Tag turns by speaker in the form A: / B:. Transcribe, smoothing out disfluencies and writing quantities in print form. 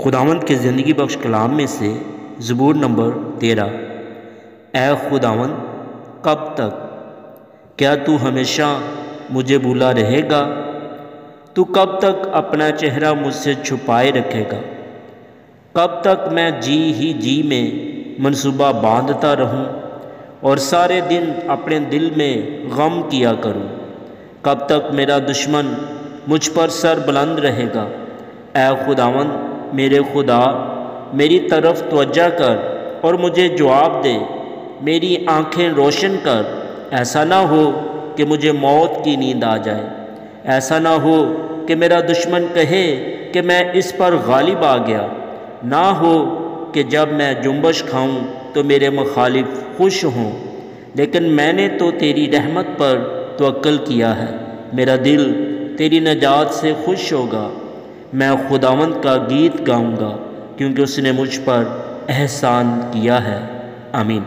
A: खुदावंद के ज़िंदगी बख्श कलाम में से ज़बूर नंबर 13। ऐ खुदावंद, कब तक? क्या तू हमेशा मुझे भूला रहेगा? तू कब तक अपना चेहरा मुझसे छुपाए रखेगा? कब तक मैं जी में मंसूबा बांधता रहूं और सारे दिन अपने दिल में गम किया करूं? कब तक मेरा दुश्मन मुझ पर सर बुलंद रहेगा? ऐ खुदावंद मेरे खुदा, मेरी तरफ तवज्जो कर और मुझे जवाब दे, मेरी आंखें रोशन कर। ऐसा ना हो कि मुझे मौत की नींद आ जाए, ऐसा ना हो कि मेरा दुश्मन कहे कि मैं इस पर गालिब आ गया, ना हो कि जब मैं जुम्बश खाऊं तो मेरे मुखालिफ खुश हों। लेकिन मैंने तो तेरी रहमत पर तवक्कुल किया है, मेरा दिल तेरी नजात से खुश होगा। मैं खुदावंद का गीत गाऊंगा क्योंकि उसने मुझ पर एहसान किया है। आमीन।